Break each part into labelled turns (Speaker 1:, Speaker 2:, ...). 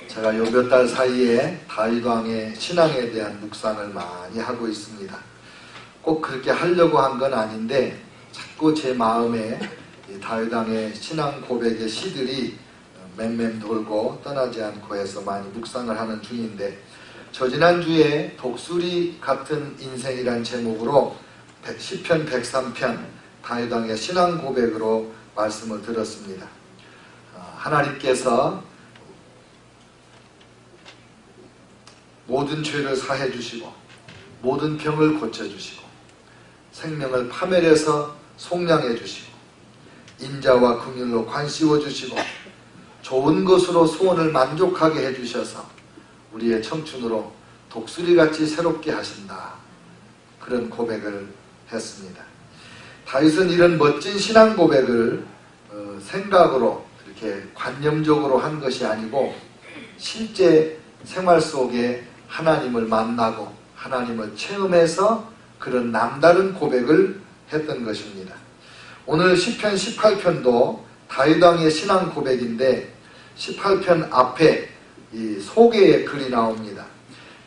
Speaker 1: 제가 요 몇 달 사이에 다윗 왕의 신앙에 대한 묵상을 많이 하고 있습니다. 꼭 그렇게 하려고 한 건 아닌데 자꾸 제 마음에 이 다윗 왕의 신앙 고백의 시들이 맴맴 돌고 떠나지 않고 해서 많이 묵상을 하는 중인데, 저 지난주에 독수리 같은 인생이란 제목으로 시편 103편 다윗 왕의 신앙 고백으로 말씀을 들었습니다. 하나님께서 모든 죄를 사해 주시고 모든 병을 고쳐주시고 생명을 파멸해서 속량해 주시고 인자와 긍휼로 관씌워 주시고 좋은 것으로 소원을 만족하게 해주셔서 우리의 청춘으로 독수리같이 새롭게 하신다. 그런 고백을 했습니다. 다윗은 이런 멋진 신앙 고백을 생각으로 이렇게 관념적으로 한 것이 아니고 실제 생활 속에 하나님을 만나고 하나님을 체험해서 그런 남다른 고백을 했던 것입니다. 오늘 시편 18편도 다윗 왕의 신앙 고백인데 18편 앞에 이 소개의 글이 나옵니다.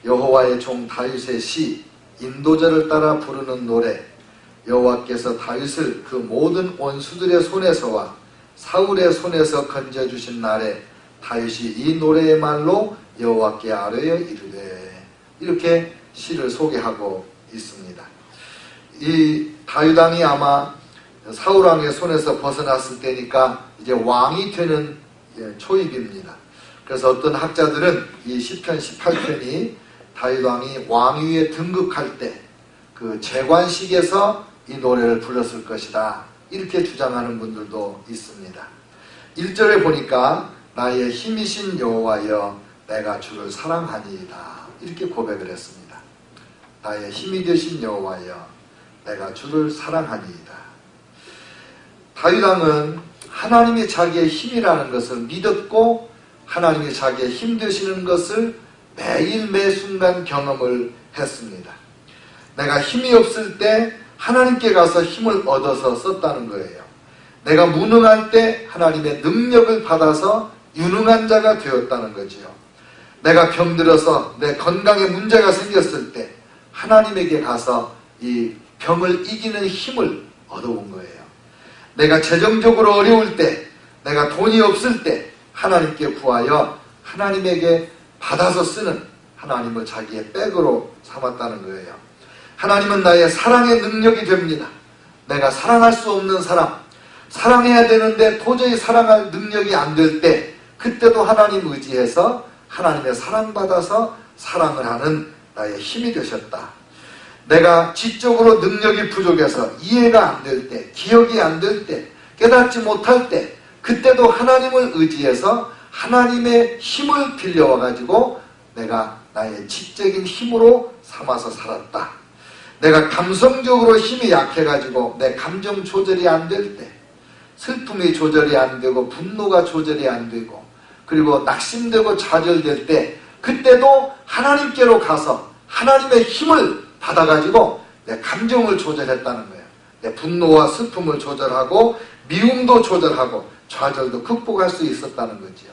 Speaker 1: 여호와의 종 다윗의 시, 인도자를 따라 부르는 노래. 여호와께서 다윗을 그 모든 원수들의 손에서와 사울의 손에서 건져주신 날에 다윗이 이 노래의 말로 여호와께 아뢰어 이르되, 이렇게 시를 소개하고 있습니다. 이 다윗 왕이 아마 사울 왕의 손에서 벗어났을 때니까 이제 왕이 되는 초입입니다. 그래서 어떤 학자들은 이 시편 18편이 다윗 왕이 왕위에 등극할 때 그 재관식에서 이 노래를 불렀을 것이다, 이렇게 주장하는 분들도 있습니다. 1절에 보니까 나의 힘이신 여호와여 내가 주를 사랑하니이다, 이렇게 고백을 했습니다. 나의 힘이 되신 여호와여 내가 주를 사랑하니이다. 다윗 왕은 하나님이 자기의 힘이라는 것을 믿었고 하나님이 자기의 힘 되시는 것을 매일 매순간 경험을 했습니다. 내가 힘이 없을 때 하나님께 가서 힘을 얻어서 썼다는 거예요. 내가 무능할 때 하나님의 능력을 받아서 유능한 자가 되었다는 거지요. 내가 병들어서 내 건강에 문제가 생겼을 때 하나님에게 가서 이 병을 이기는 힘을 얻어온 거예요. 내가 재정적으로 어려울 때, 내가 돈이 없을 때 하나님께 구하여 하나님에게 받아서 쓰는 하나님을 자기의 백으로 삼았다는 거예요. 하나님은 나의 사랑의 능력이 됩니다. 내가 사랑할 수 없는 사람, 사랑해야 되는데 도저히 사랑할 능력이 안 될 때, 그때도 하나님 의지해서 하나님의 사랑받아서 사랑을 하는 나의 힘이 되셨다. 내가 지적으로 능력이 부족해서 이해가 안 될 때, 기억이 안 될 때, 깨닫지 못할 때, 그때도 하나님을 의지해서 하나님의 힘을 빌려와가지고 내가 나의 지적인 힘으로 삼아서 살았다. 내가 감성적으로 힘이 약해가지고 내 감정 조절이 안 될 때, 슬픔이 조절이 안 되고 분노가 조절이 안 되고 그리고 낙심되고 좌절될 때, 그때도 하나님께로 가서 하나님의 힘을 받아가지고 내 감정을 조절했다는 거예요. 내 분노와 슬픔을 조절하고 미움도 조절하고 좌절도 극복할 수 있었다는 거지요.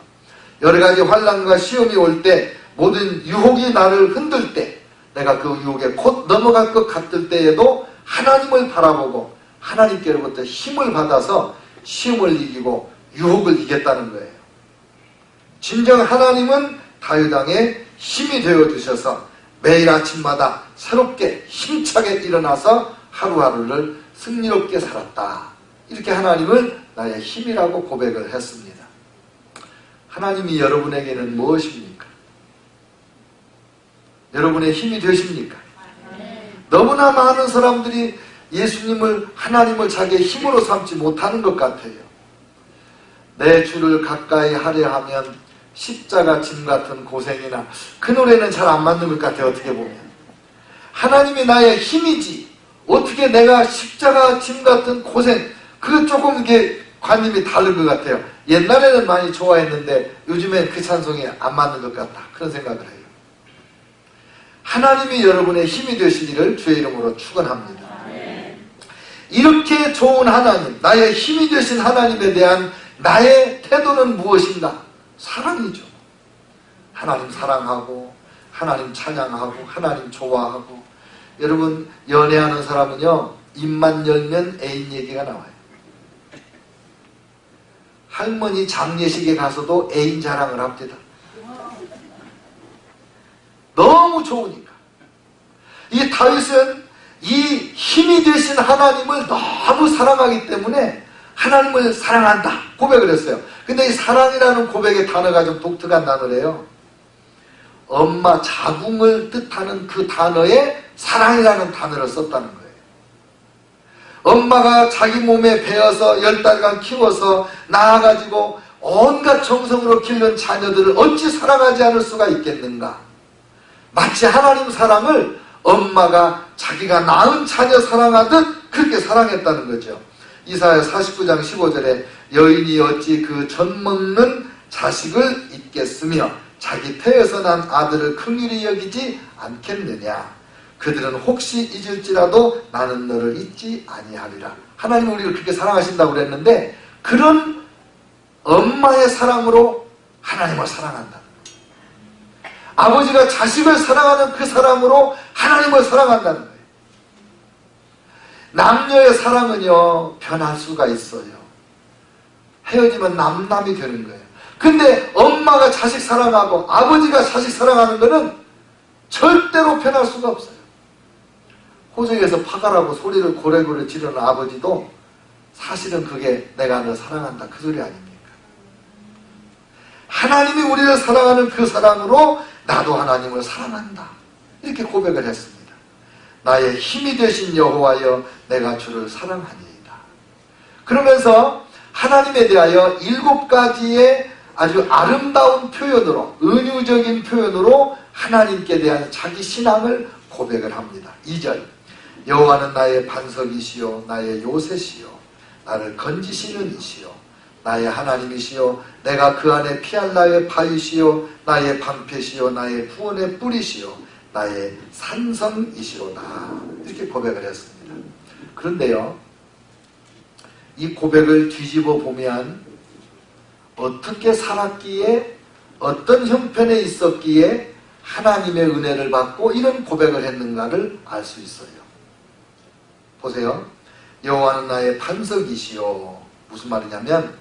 Speaker 1: 여러 가지 환난과 시험이 올 때, 모든 유혹이 나를 흔들 때, 내가 그 유혹에 곧 넘어갈 것 같을 때에도 하나님을 바라보고 하나님께로부터 힘을 받아서 시험을 이기고 유혹을 이겼다는 거예요. 진정 하나님은 다윗 왕의 힘이 되어주셔서 매일 아침마다 새롭게 힘차게 일어나서 하루하루를 승리롭게 살았다. 이렇게 하나님을 나의 힘이라고 고백을 했습니다. 하나님이 여러분에게는 무엇입니까? 여러분의 힘이 되십니까? 너무나 많은 사람들이 예수님을, 하나님을 자기의 힘으로 삼지 못하는 것 같아요. 내 주를 가까이 하려 하면 십자가 짐 같은 고생이나, 그 노래는 잘 안 맞는 것 같아요. 어떻게 보면 하나님이 나의 힘이지 어떻게 내가 십자가 짐 같은 고생, 그거 조금 이게 관념이 다른 것 같아요. 옛날에는 많이 좋아했는데 요즘엔 그 찬송이 안 맞는 것 같다, 그런 생각을 해요. 하나님이 여러분의 힘이 되시기를 주의 이름으로 축원합니다. 이렇게 좋은 하나님, 나의 힘이 되신 하나님에 대한 나의 태도는 무엇인가? 사랑이죠. 하나님 사랑하고 하나님 찬양하고 하나님 좋아하고. 여러분 연애하는 사람은요 입만 열면 애인 얘기가 나와요. 할머니 장례식에 가서도 애인 자랑을 합니다. 너무 좋으니까. 이 다윗은 이 힘이 되신 하나님을 너무 사랑하기 때문에 하나님을 사랑한다 고백을 했어요. 근데 이 사랑이라는 고백의 단어가 좀 독특한 단어래요. 엄마 자궁을 뜻하는 그 단어에 사랑이라는 단어를 썼다는 거예요. 엄마가 자기 몸에 베어서 10달간 키워서 낳아가지고 온갖 정성으로 기른 자녀들을 어찌 사랑하지 않을 수가 있겠는가. 마치 하나님 사랑을 엄마가 자기가 낳은 자녀 사랑하듯 그렇게 사랑했다는 거죠. 이사야 49장 15절에 여인이 어찌 그 젖먹는 자식을 잊겠으며 자기 태에서 난 아들을 긍휼히 여기지 않겠느냐. 그들은 혹시 잊을지라도 나는 너를 잊지 아니하리라. 하나님은 우리를 그렇게 사랑하신다고 그랬는데 그런 엄마의 사랑으로 하나님을 사랑한다. 아버지가 자식을 사랑하는 그 사랑으로 하나님을 사랑한다는 거예요. 남녀의 사랑은요 변할 수가 있어요. 헤어지면 남남이 되는 거예요. 근데 엄마가 자식 사랑하고 아버지가 자식 사랑하는 거는 절대로 변할 수가 없어요. 호적에서 파가라고 소리를 고래고래 지르는 아버지도 사실은 그게 내가 너 사랑한다 그 소리 아닙니까? 하나님이 우리를 사랑하는 그 사랑으로 나도 하나님을 사랑한다 이렇게 고백을 했습니다. 나의 힘이 되신 여호와여 내가 주를 사랑하니이다. 그러면서 하나님에 대하여 7가지의 아주 아름다운 표현으로 은유적인 표현으로 하나님께 대한 자기 신앙을 고백을 합니다. 2절 여호와는 나의 반석이시요 나의 요새시요 나를 건지시는 이시요 나의 하나님이시요 내가 그 안에 피할 나의 바위시요 나의 방패시요 나의 구원의 뿌리시요 나의 산성이시로다 이렇게 고백을 했습니다. 그런데요 이 고백을 뒤집어 보면 어떻게 살았기에 어떤 형편에 있었기에 하나님의 은혜를 받고 이런 고백을 했는가를 알 수 있어요. 보세요. 여호와는 나의 반석이시요. 무슨 말이냐면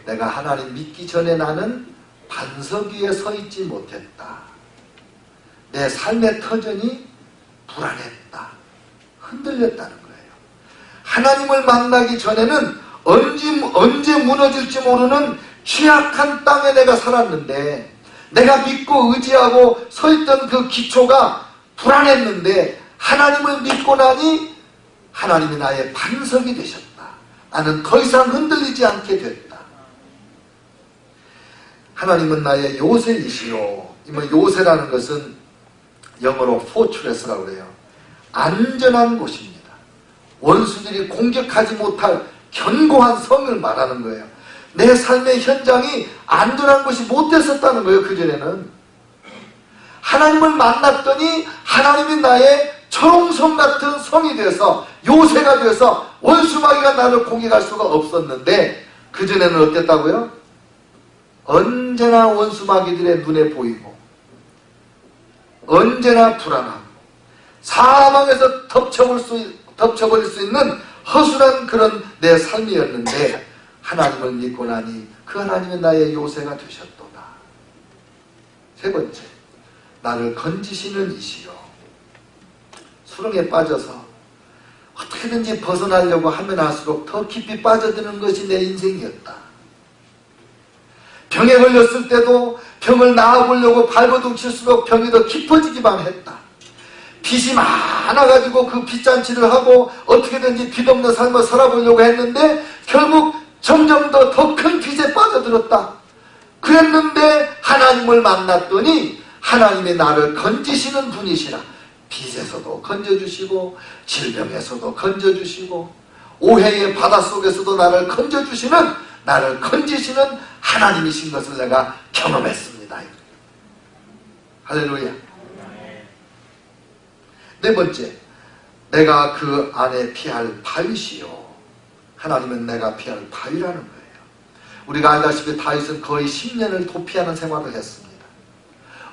Speaker 1: 내가 하나님 믿기 전에 나는 반석 위에 서 있지 못했다. 내 삶의 터전이 불안했다. 흔들렸다는 거예요. 하나님을 만나기 전에는 언제 무너질지 모르는 취약한 땅에 내가 살았는데 내가 믿고 의지하고 서 있던 그 기초가 불안했는데 하나님을 믿고 나니 하나님이 나의 반석이 되셨다. 나는 더 이상 흔들리지 않게 됐다. 하나님은 나의 요새이시요. 요새라는 것은 영어로 fortress라고 그래요. 안전한 곳입니다. 원수들이 공격하지 못할 견고한 성을 말하는 거예요. 내 삶의 현장이 안전한 곳이 못 됐었다는 거예요. 그전에는 하나님을 만났더니 하나님이 나의 철옹성 같은 성이 돼서 요새가 돼서 원수마귀가 나를 공격할 수가 없었는데 그전에는 어땠다고요? 언제나 원수마귀들의 눈에 보이고 언제나 불안하고 사망에서 덮쳐버릴 수 있는 허술한 그런 내 삶이었는데 하나님을 믿고 나니 그 하나님은 나의 요새가 되셨도다. 세 번째, 나를 건지시는 이시요. 수렁에 빠져서 어떻게든지 벗어나려고 하면 할수록 더 깊이 빠져드는 것이 내 인생이었다. 병에 걸렸을 때도 병을 나아보려고 발버둥 칠수록 병이 더 깊어지기만 했다. 빚이 많아가지고 그 빚잔치를 하고 어떻게든지 빚 없는 삶을 살아보려고 했는데 결국 점점 더 큰 빚에 빠져들었다. 그랬는데 하나님을 만났더니 하나님이 나를 건지시는 분이시라. 빚에서도 건져주시고 질병에서도 건져주시고 오해의 바닷속에서도 나를 건지시는 하나님이신 것을 내가 경험했습니다. 할렐루야. 네 번째, 내가 그 안에 피할 바위시요. 하나님은 내가 피할 바위라는 거예요. 우리가 알다시피 다윗은 거의 10년을 도피하는 생활을 했습니다.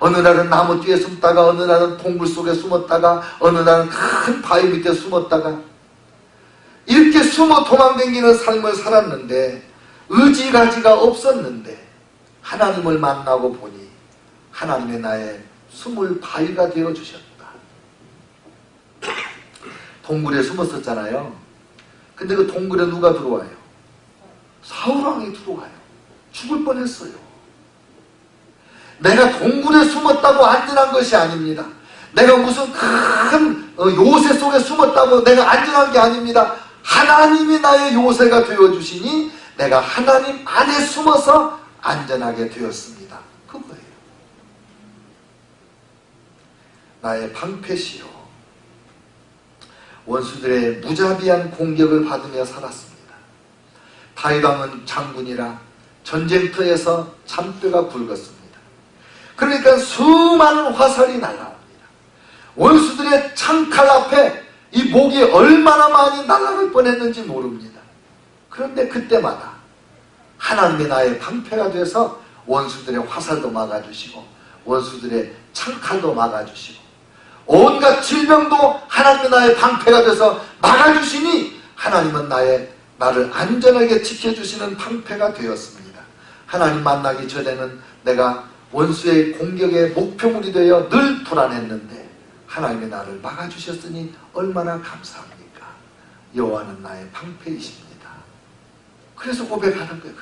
Speaker 1: 어느 날은 나무 뒤에 숨다가 어느 날은 동굴 속에 숨었다가 어느 날은 큰 바위 밑에 숨었다가 이렇게 숨어 도망다니는 삶을 살았는데 의지가지가 없었는데 하나님을 만나고 보니 하나님의 나의 숨을 바위가 되어주셨다. 동굴에 숨었었잖아요. 근데 그 동굴에 누가 들어와요? 사울왕이 들어와요. 죽을 뻔했어요. 내가 동굴에 숨었다고 안전한 것이 아닙니다. 내가 무슨 큰 요새 속에 숨었다고 내가 안전한 게 아닙니다. 하나님이 나의 요새가 되어주시니 내가 하나님 안에 숨어서 안전하게 되었습니다. 그거예요. 나의 방패시요 원수들의 무자비한 공격을 받으며 살았습니다. 다윗 왕은 장군이라 전쟁터에서 잔뼈가 굵었습니다. 그러니까 수많은 화살이 날아옵니다. 원수들의 창칼 앞에 이 목이 얼마나 많이 날아갈 뻔했는지 모릅니다. 그런데 그때마다 하나님의 나의 방패가 돼서 원수들의 화살도 막아주시고 원수들의 창칼도 막아주시고 온갖 질병도 하나님의 나의 방패가 돼서 막아주시니 하나님은 나를 안전하게 지켜주시는 방패가 되었습니다. 하나님 만나기 전에는 내가 원수의 공격의 목표물이 되어 늘 불안했는데 하나님이 나를 막아주셨으니 얼마나 감사합니까? 여호와는 나의 방패이십니다. 그래서 고백하는 거예요.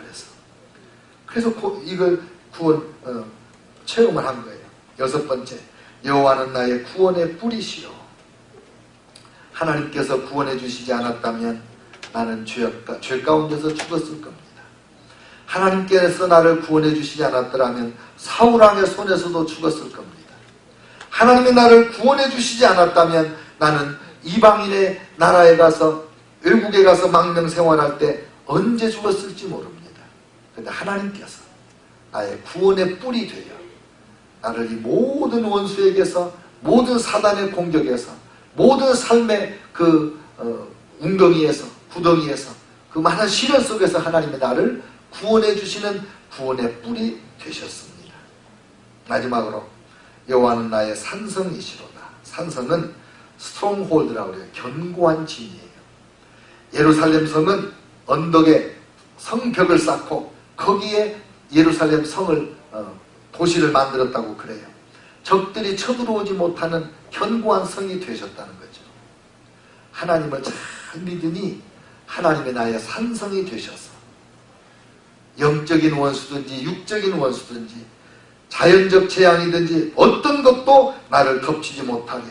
Speaker 1: 그래서 이걸 구원 체험을 한 거예요. 여섯 번째, 여호와는 나의 구원의 뿌리시요. 하나님께서 구원해 주시지 않았다면 나는 죄 가운데서 죽었을 겁니다. 하나님께서 나를 구원해 주시지 않았더라면 사울왕의 손에서도 죽었을 겁니다. 하나님이 나를 구원해 주시지 않았다면 나는 이방인의 나라에 가서 외국에 가서 망명 생활할 때 언제 죽었을지 모릅니다. 그런데 하나님께서 나의 구원의 뿔이 되어 나를 이 모든 원수에게서 모든 사단의 공격에서 모든 삶의 그 웅덩이에서 구덩이에서 그 많은 시련 속에서 하나님이 나를 구원해 주시는 구원의 뿔이 되셨습니다. 마지막으로 여호와는 나의 산성이시로다. 산성은 스트롱홀드라고 그래요. 견고한 진이에요. 예루살렘 성은 언덕에 성벽을 쌓고 거기에 예루살렘 성을 도시를 만들었다고 그래요. 적들이 쳐들어오지 못하는 견고한 성이 되셨다는 거죠. 하나님을 잘 믿으니 하나님의 나의 산성이 되셔서 영적인 원수든지 육적인 원수든지 자연적 재앙이든지 어떤 것도 나를 덮치지 못하게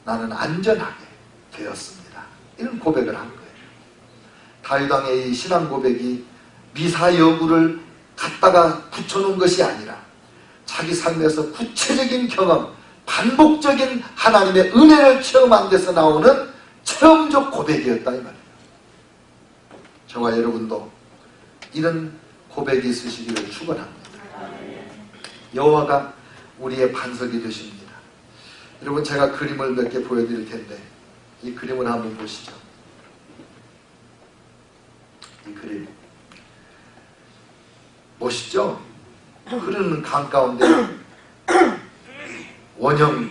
Speaker 1: 나는 안전하게 되었습니다. 이런 고백을 한 거예요. 다윗 왕의 이 신앙 고백이 미사여구를 갖다가 붙여놓은 것이 아니라 자기 삶에서 구체적인 경험, 반복적인 하나님의 은혜를 체험한 데서 나오는 체험적 고백이었다 이 말이에요. 저와 여러분도 이런 고백이 있으시기를 축원합니다. 여호와가 우리의 반석이 되십니다. 여러분 제가 그림을 몇 개 보여드릴 텐데 이 그림을 한번 보시죠. 이 그림 멋있죠? 흐르는 강 가운데 원형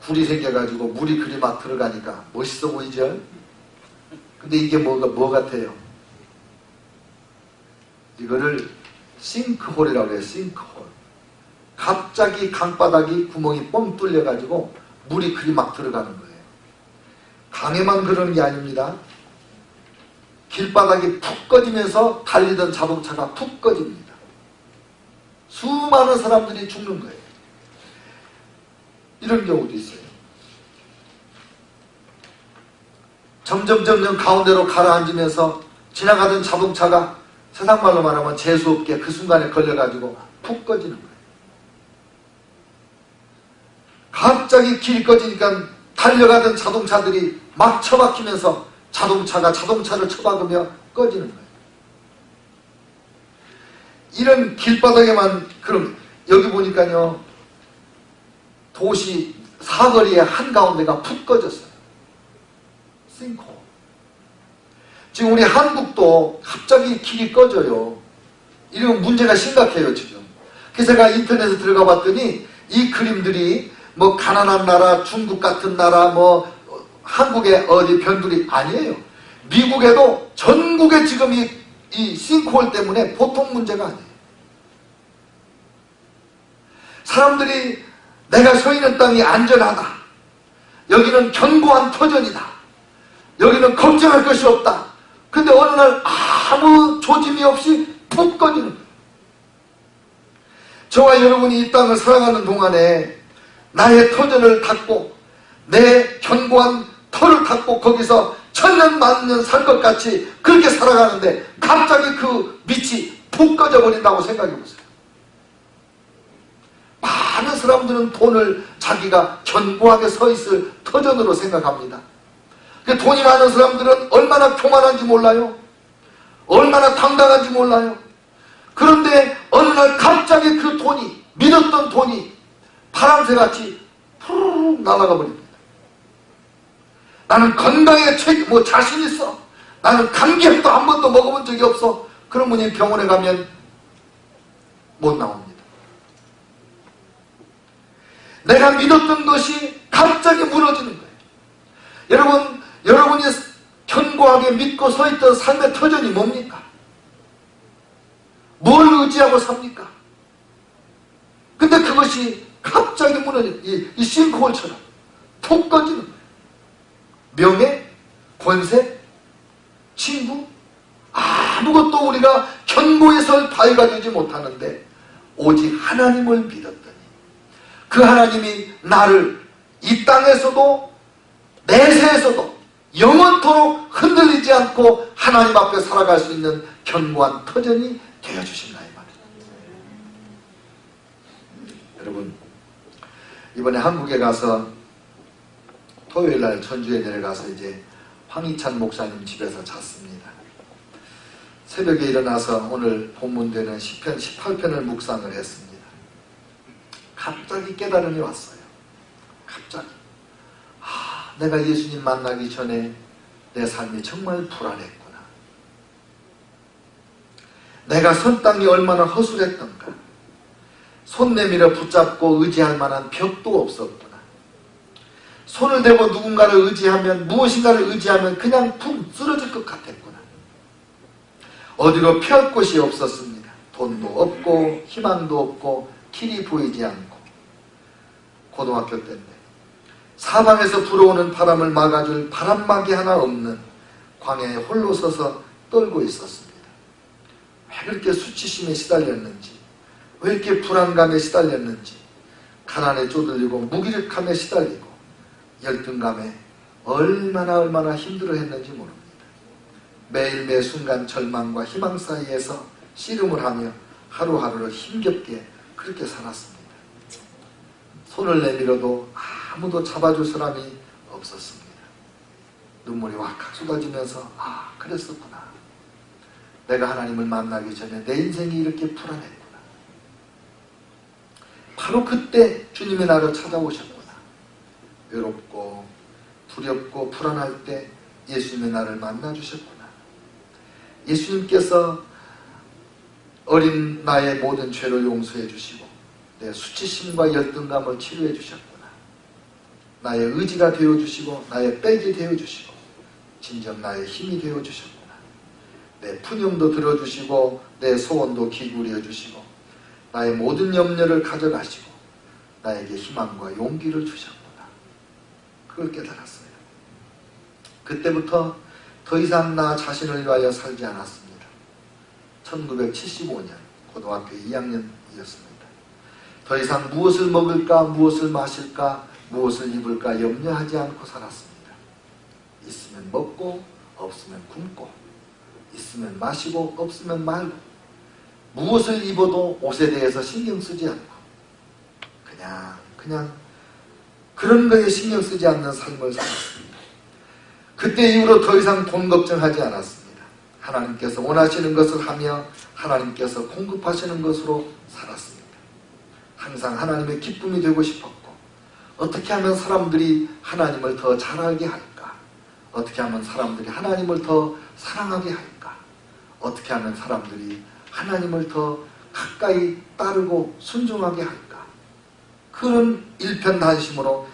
Speaker 1: 굴이 생겨가지고 물이 그리 막 들어가니까 멋있어 보이죠? 근데 이게 뭐 같아요? 이거를 싱크홀이라고 해요. 싱크홀. 갑자기 강바닥이 구멍이 뻥 뚫려가지고 물이 그리 막 들어가는 거예요. 강에만 그러는 게 아닙니다. 길바닥이 푹 꺼지면서 달리던 자동차가 푹 꺼집니다. 수많은 사람들이 죽는 거예요. 이런 경우도 있어요. 점점 가운데로 가라앉으면서 지나가던 자동차가 세상 말로 말하면 재수없게 그 순간에 걸려가지고 푹 꺼지는 거예요. 갑자기 길이 꺼지니까 달려가던 자동차들이 막 처박히면서 자동차가 자동차를 처박으며 꺼지는 거예요. 이런 길바닥에만 그럼 여기 보니까요 도시 사거리의 한가운데가 푹 꺼졌어요. 싱크홀. 지금 우리 한국도 갑자기 길이 꺼져요. 이러면 문제가 심각해요. 지금 그래서 제가 인터넷에 들어가 봤더니 이 그림들이 뭐 가난한 나라, 중국 같은 나라, 뭐 한국의 어디 변두리 아니에요. 미국에도 전국에 지금 이 싱크홀 때문에 보통 문제가 아니에요. 사람들이 내가 서 있는 땅이 안전하다. 여기는 견고한 터전이다. 여기는 걱정할 것이 없다. 근데 어느 날 아무 조짐이 없이 푹 꺼지는 거예요. 저와 여러분이 이 땅을 살아가는 동안에 나의 터전을 닫고 내 견고한 터를 닫고 거기서 천년 만년 살 것 같이 그렇게 살아가는데 갑자기 그 빛이 푹 꺼져버린다고 생각해보세요. 많은 사람들은 돈을 자기가 견고하게 서 있을 터전으로 생각합니다. 돈이 많은 사람들은 얼마나 교만한지 몰라요. 얼마나 당당한지 몰라요. 그런데 어느 날 갑자기 그 돈이, 믿었던 돈이 파랑새같이 푸르륵 날아가 버립니다. 나는 건강에 자신 있어. 나는 감기약도 한 번도 먹어본 적이 없어. 그런 분이 병원에 가면 못 나옵니다. 내가 믿었던 것이 갑자기 무너지는 거예요. 여러분이 견고하게 믿고 서 있던 삶의 터전이 뭡니까? 뭘 의지하고 삽니까? 근데 그것이 갑자기 무너지는 이 싱크홀처럼 푹 꺼지는 거예요. 명예, 권세, 친구, 아무것도 우리가 견고히 설 바위가 되지 못하는데 오직 하나님을 믿었더니 그 하나님이 나를 이 땅에서도 내세에서도 영원토록 흔들리지 않고 하나님 앞에 살아갈 수 있는 견고한 터전이 되어주신다 이 말이에요. 여러분, 이번에 한국에 가서 토요일날 전주에 내려가서 이제 황희찬 목사님 집에서 잤습니다. 새벽에 일어나서 오늘 본문되는 시편 18편을 묵상을 했습니다. 갑자기 깨달음이 왔어요. 갑자기. 내가 예수님 만나기 전에 내 삶이 정말 불안했구나. 내가 선 땅이 얼마나 허술했던가. 손 내밀어 붙잡고 의지할 만한 벽도 없었구나. 손을 대고 누군가를 의지하면, 무엇인가를 의지하면 그냥 푹 쓰러질 것 같았구나. 어디로 피할 곳이 없었습니다. 돈도 없고 희망도 없고 길이 보이지 않고. 고등학교 때인데 사방에서 불어오는 바람을 막아줄 바람막이 하나 없는 광야에 홀로 서서 떨고 있었습니다. 왜 그렇게 수치심에 시달렸는지, 왜 이렇게 불안감에 시달렸는지, 가난에 쪼들리고 무기력함에 시달리고 열등감에 얼마나 힘들어했는지 모릅니다. 매일 매 순간 절망과 희망 사이에서 씨름을 하며 하루하루를 힘겹게 그렇게 살았습니다. 손을 내밀어도 아무도 잡아줄 사람이 없었습니다. 눈물이 왁왁 쏟아지면서 그랬었구나. 내가 하나님을 만나기 전에 내 인생이 이렇게 불안했구나. 바로 그때 주님이 나를 찾아오셨구나. 외롭고 두렵고 불안할 때 예수님이 나를 만나주셨구나. 예수님께서 어린 나의 모든 죄를 용서해 주시고 내 수치심과 열등감을 치료해 주셨구나. 나의 의지가 되어주시고 나의 백이 되어주시고 진정 나의 힘이 되어주셨구나. 내 푸념도 들어주시고 내 소원도 기울여 주시고 나의 모든 염려를 가져가시고 나에게 희망과 용기를 주셨구나. 그걸 깨달았어요. 그때부터 더 이상 나 자신을 위하여 살지 않았습니다. 1975년 고등학교 2학년이었습니다. 더 이상 무엇을 먹을까, 무엇을 마실까, 무엇을 입을까 염려하지 않고 살았습니다. 있으면 먹고 없으면 굶고 있으면 마시고 없으면 말고 무엇을 입어도 옷에 대해서 신경 쓰지 않고 그냥 그런 거에 신경 쓰지 않는 삶을 살았습니다. 그때 이후로 더 이상 돈 걱정하지 않았습니다. 하나님께서 원하시는 것을 하며 하나님께서 공급하시는 것으로 살았습니다. 항상 하나님의 기쁨이 되고 싶었고 어떻게 하면 사람들이 하나님을 더 잘 알게 할까? 어떻게 하면 사람들이 하나님을 더 사랑하게 할까? 어떻게 하면 사람들이 하나님을 더 가까이 따르고 순종하게 할까? 그런 일편단심으로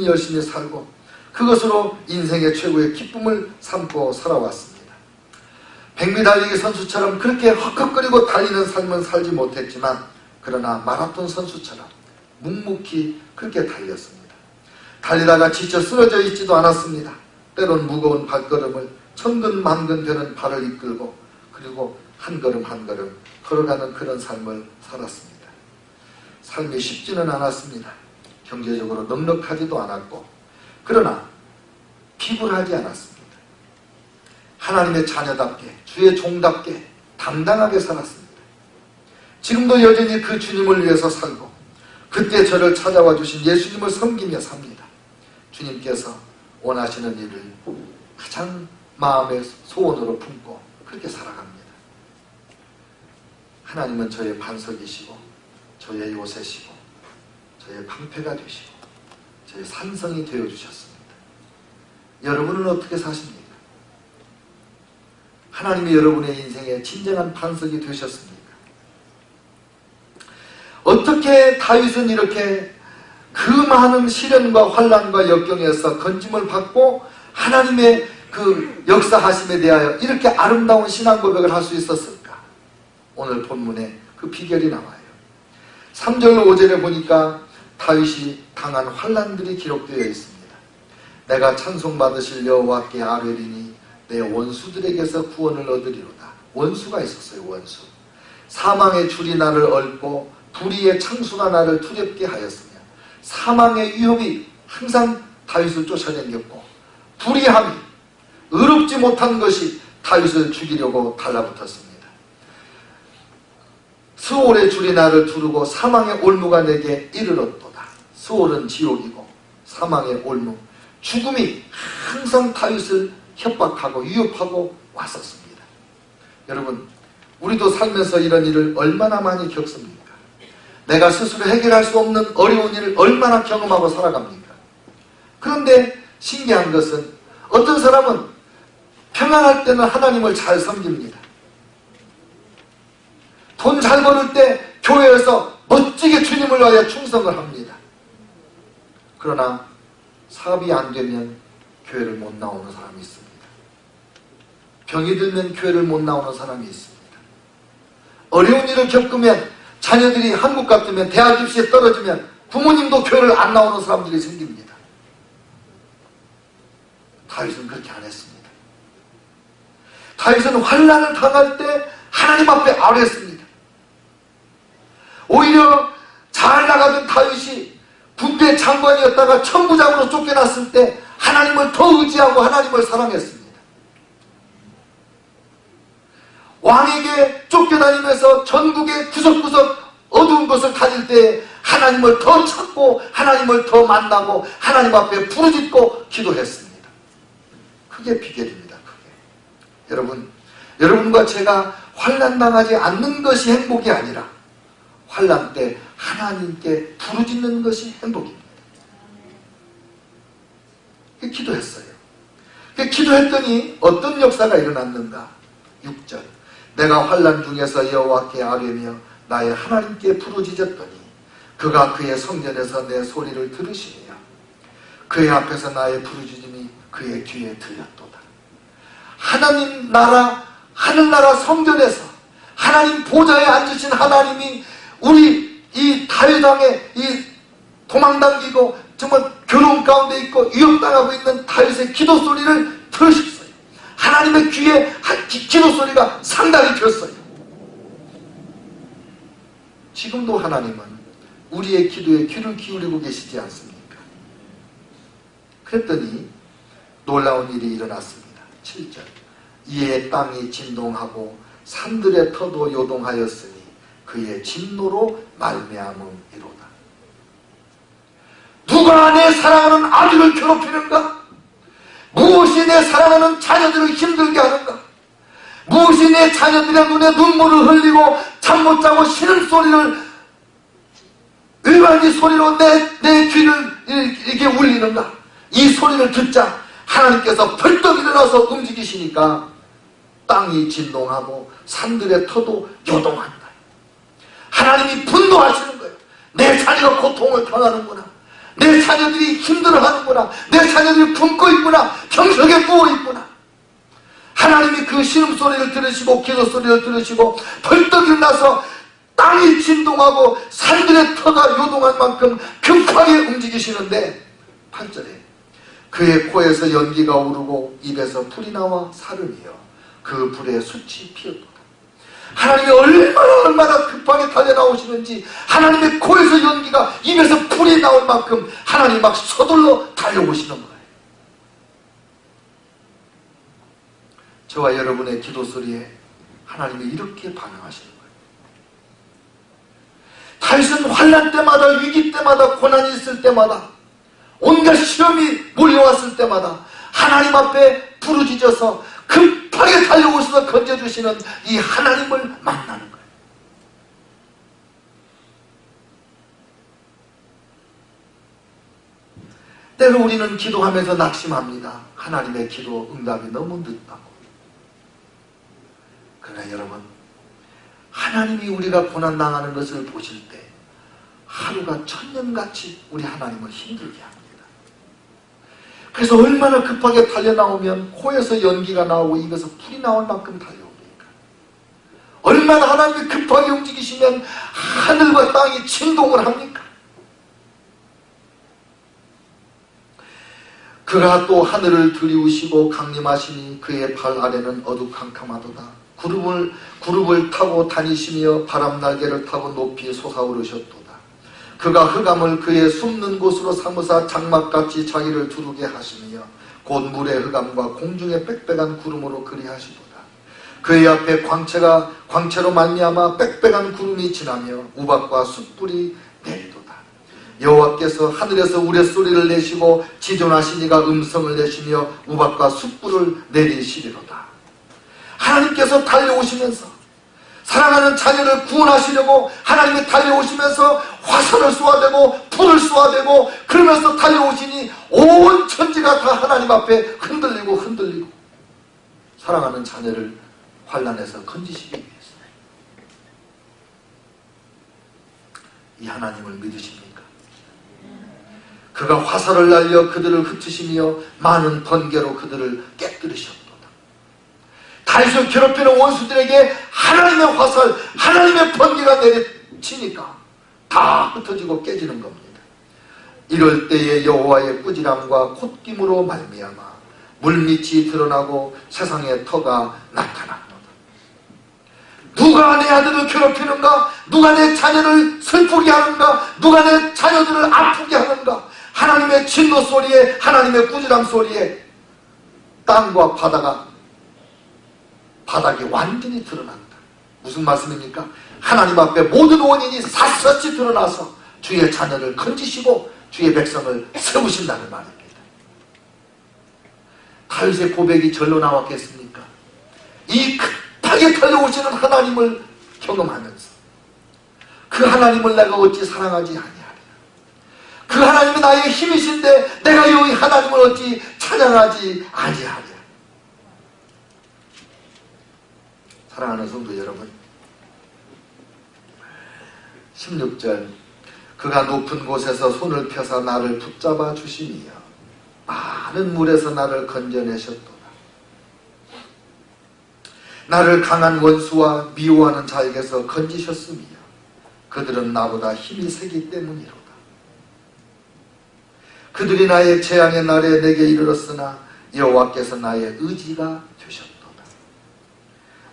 Speaker 1: 열심히 살고 그것으로 인생의 최고의 기쁨을 삼고 살아왔습니다. 백미 달리기 선수처럼 그렇게 헉헉거리고 달리는 삶은 살지 못했지만 그러나 마라톤 선수처럼 묵묵히 그렇게 달렸습니다. 달리다가 지쳐 쓰러져 있지도 않았습니다. 때론 무거운 발걸음을 천근만근 되는 발을 이끌고 그리고 한 걸음 한 걸음 걸어가는 그런 삶을 살았습니다. 삶이 쉽지는 않았습니다. 경제적으로 넉넉하지도 않았고 그러나 비굴하지 않았습니다. 하나님의 자녀답게 주의 종답게 당당하게 살았습니다. 지금도 여전히 그 주님을 위해서 살고 그때 저를 찾아와 주신 예수님을 섬기며 삽니다. 주님께서 원하시는 일을 가장 마음의 소원으로 품고 그렇게 살아갑니다. 하나님은 저의 반석이시고 저의 요새시고 저의 방패가 되시고 저의 산성이 되어주셨습니다. 여러분은 어떻게 사십니까? 하나님이 여러분의 인생에 진정한 반석이 되셨습니까? 어떻게 다윗은 이렇게 그 많은 시련과 환난과 역경에서 건짐을 받고 하나님의 그 역사하심에 대하여 이렇게 아름다운 신앙 고백을 할 수 있었을까? 오늘 본문에 그 비결이 나와요. 3절로 5절에 보니까 다윗이 당한 환난들이 기록되어 있습니다. 내가 찬송받으실 여호와께 아뢰리니 내 원수들에게서 구원을 얻으리로다. 원수가 있었어요. 원수. 사망의 줄이 나를 얽고 불의의 창수가 나를 두렵게 하였으며 사망의 위협이 항상 다윗을 쫓아다녔고 불의함이 의롭지 못한 것이 다윗을 죽이려고 달라붙었습니다. 스올의 줄이 나를 두르고 사망의 올무가 내게 이르렀도다. 스올은 지옥이고 사망의 올무, 죽음이 항상 다윗을 협박하고 위협하고 왔었습니다. 여러분, 우리도 살면서 이런 일을 얼마나 많이 겪습니까? 내가 스스로 해결할 수 없는 어려운 일을 얼마나 경험하고 살아갑니까? 그런데 신기한 것은 어떤 사람은 평안할 때는 하나님을 잘 섬깁니다. 돈 잘 벌을 때 교회에서 멋지게 주님을 위하여 충성을 합니다. 그러나 사업이 안 되면 교회를 못 나오는 사람이 있습니다. 병이 들면 교회를 못 나오는 사람이 있습니다. 어려운 일을 겪으면 자녀들이 한국 같으면 대학 입시에 떨어지면 부모님도 교회를 안 나오는 사람들이 생깁니다. 다윗은 그렇게 안 했습니다. 다윗은 환난을 당할 때 하나님 앞에 아뢰었습니다. 오히려 잘 나가던 다윗이 군대 장관이었다가 천부장으로 쫓겨났을 때 하나님을 더 의지하고 하나님을 사랑했습니다. 왕에게 쫓겨다니면서 전국의 구석구석 어두운 곳을 다닐 때 하나님을 더 찾고 하나님을 더 만나고 하나님 앞에 부르짖고 기도했습니다. 그게 비결입니다. 그게. 여러분과 제가 환난 당하지 않는 것이 행복이 아니라 환난 때 하나님께 부르짖는 것이 행복입니다. 기도했어요. 기도했더니 어떤 역사가 일어났는가? 6절. 내가 환난 중에서 여호와께 아뢰며 나의 하나님께 부르짖었더니 그가 그의 성전에서 내 소리를 들으시며 그의 앞에서 나의 부르짖음이 그의 귀에 들렸도다. 하나님 나라, 하늘나라 성전에서 하나님 보좌에 앉으신 하나님이 우리 이 다윗 왕의 이 도망당기고 정말 괴로움 가운데 있고 위협당하고 있는 다윗의 기도 소리를 들으셨어요. 하나님의 귀에 기도 소리가 상당히 들었어요. 지금도 하나님은 우리의 기도에 귀를 기울이고 계시지 않습니까? 그랬더니 놀라운 일이 일어났습니다. 7절. 이에 땅이 진동하고 산들의 터도 요동하였으니 그의 진노로 말미암음이로다. 누가 내 사랑하는 아들을 괴롭히는가? 무엇이 내 사랑하는 자녀들을 힘들게 하는가? 무엇이 내 자녀들의 눈에 눈물을 흘리고 잠 못 자고 신음소리를 의반이 소리로 내 귀를 이렇게 울리는가? 이 소리를 듣자 하나님께서 벌떡 일어나서 움직이시니까 땅이 진동하고 산들의 터도 요동한다. 하나님이 분노하시는 거예요. 내 자녀가 고통을 당하는구나. 내 자녀들이 힘들어하는구나. 내 자녀들이 굶고 있구나. 병석에 누워있구나. 하나님이 그 신음소리를 들으시고 기도소리를 들으시고 벌떡 일어나서 땅이 진동하고 산들의 터가 요동할 만큼 급하게 움직이시는데 8절에 그의 코에서 연기가 오르고 입에서 불이 나와 사름이여 그 불에 숯이 피었도다. 하나님이 얼마나 급하게 달려나오시는지 하나님의 코에서 연기가 입에서 불이 나올 만큼 하나님이 막 서둘러 달려오시는 거예요. 저와 여러분의 기도 소리에 하나님이 이렇게 반응하시는 거예요. 다윗은 환난 때마다 위기 때마다 고난이 있을 때마다 온갖 시험이 몰려왔을 때마다 하나님 앞에 부르짖어서 급하게 달려오셔서 건져주시는 이 하나님을 만나는 거예요. 때로 우리는 기도하면서 낙심합니다. 하나님의 기도 응답이 너무 늦다고. 그러나 여러분, 하나님이 우리가 고난당하는 것을 보실 때 하루가 천년같이 우리 하나님을 힘들게 합니다. 그래서 얼마나 급하게 달려나오면 코에서 연기가 나오고 입에서 불이 나올 만큼 달려옵니까? 얼마나 하나님이 급하게 움직이시면 하늘과 땅이 진동을 합니까? 그가 또 하늘을 들이우시고 강림하시니 그의 발 아래는 어두캄캄하도다. 구름을 타고 다니시며 바람 날개를 타고 높이 솟아오르셨도다. 그가 흑암을 그의 숨는 곳으로 삼으사 장막같이 자기를 두르게 하시며 곧 물의 흑암과 공중의 빽빽한 구름으로 그리하시도다. 그의 앞에 광채로 말미암아 빽빽한 구름이 지나며 우박과 숯불이 내리도다. 여호와께서 하늘에서 우레소리를 내시고 지존하신 이가 음성을 내시며 우박과 숯불을 내리시리로다. 하나님께서 달려오시면서 사랑하는 자녀를 구원하시려고 하나님이 달려오시면서 화살을 쏘아대고 불을 쏘아대고 그러면서 달려오시니 온 천지가 다 하나님 앞에 흔들리고 사랑하는 자녀를 환난에서 건지시기 위해서. 이 하나님을 믿으십니까? 그가 화살을 날려 그들을 흩으시며 많은 번개로 그들을 깨뜨리셨도다. 다윗을 괴롭히는 원수들에게 하나님의 화살, 하나님의 번개가 내리치니까 다 흩어지고 깨지는 겁니다. 이럴 때에 여호와의 꾸지람과 콧김으로 말미암아 물밑이 드러나고 세상의 터가 나타납니다. 누가 내 아들을 괴롭히는가? 누가 내 자녀를 슬프게 하는가? 누가 내 자녀들을 아프게 하는가? 하나님의 진노 소리에, 하나님의 꾸지람 소리에 땅과 바닥이 완전히 드러난다. 무슨 말씀입니까? 하나님 앞에 모든 원인이 샅샅이 드러나서 주의 자녀를 건지시고 주의 백성을 세우신다는 말입니다. 다윗의 고백이 절로 나왔겠습니까? 이 급하게 달려오시는 하나님을 경험하면서 그 하나님을 내가 어찌 사랑하지 아니하리라. 그 하나님이 나의 힘이신데 내가 이 하나님을 어찌 찬양하지 아니하리라. 사랑하는 성도 여러분, 16절 그가 높은 곳에서 손을 펴사 나를 붙잡아 주시며 많은 물에서 나를 건져내셨도다. 나를 강한 원수와 미워하는 자에게서 건지셨으며 그들은 나보다 힘이 세기 때문이로다. 그들이 나의 재앙의 날에 내게 이르렀으나 여호와께서 나의 의지가 되셨도다.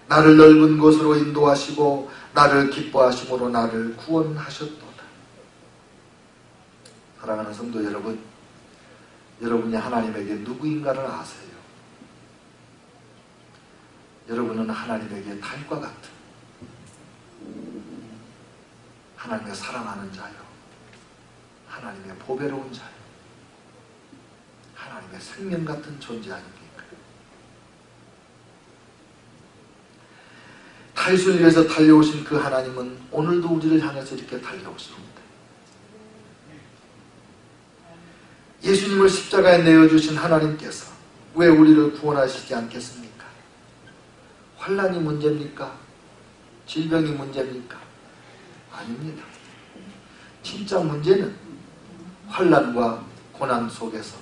Speaker 1: 나를 넓은 곳으로 인도하시고 나를 기뻐하심으로 나를 구원하셨도다. 사랑하는 성도 여러분, 여러분이 하나님에게 누구인가를 아세요? 여러분은 하나님에게 달과 같은 하나님의 사랑하는 자요, 하나님의 보배로운 자요, 하나님의 생명 같은 존재 아닙니까? 다윗을 위해서 달려오신 그 하나님은 오늘도 우리를 향해서 이렇게 달려오십니다. 예수님을 십자가에 내어주신 하나님께서 왜 우리를 구원하시지 않겠습니까? 환난이 문제입니까? 질병이 문제입니까? 아닙니다. 진짜 문제는 환난과 고난 속에서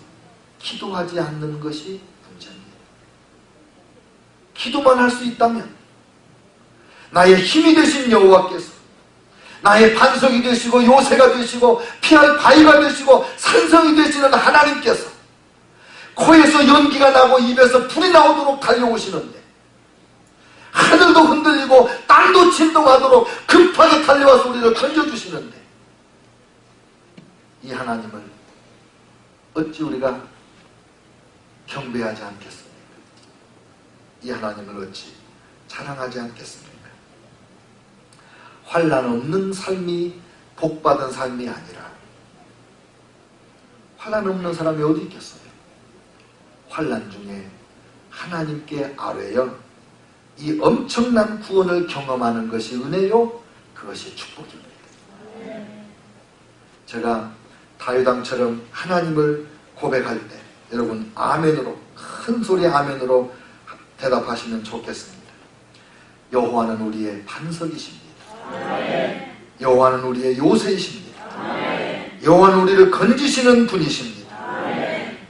Speaker 1: 기도하지 않는 것이 문제입니다. 기도만 할 수 있다면 나의 힘이 되신 여호와께서 나의 반석이 되시고 요새가 되시고 피할 바위가 되시고 산성이 되시는 하나님께서 코에서 연기가 나고 입에서 불이 나오도록 달려오시는데, 하늘도 흔들리고 땅도 진동하도록 급하게 달려와서 우리를 건져주시는데, 이 하나님을 어찌 우리가 경배하지 않겠습니까? 이 하나님을 어찌 자랑하지 않겠습니까? 환난 없는 삶이 복받은 삶이 아니라, 환난 없는 사람이 어디 있겠어요? 환난 중에 하나님께 아뢰어 이 엄청난 구원을 경험하는 것이 은혜요, 그것이 축복입니다. 제가 다윗왕처럼 하나님을 고백할 때 여러분 아멘으로, 큰 소리 아멘으로 대답하시면 좋겠습니다. 여호와는 우리의 반석이십니다. 여호와는 우리의 요새이십니다. 여호와는 우리를 건지시는 분이십니다.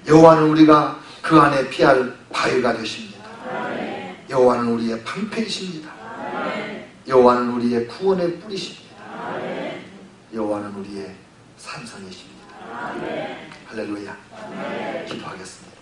Speaker 1: 여호와는 우리가 그 안에 피할 바위가 되십니다. 여호와는 우리의 방패이십니다. 여호와는 우리의 구원의 뿌리십니다. 여호와는 우리의 산성이십니다. 할렐루야. 기도하겠습니다.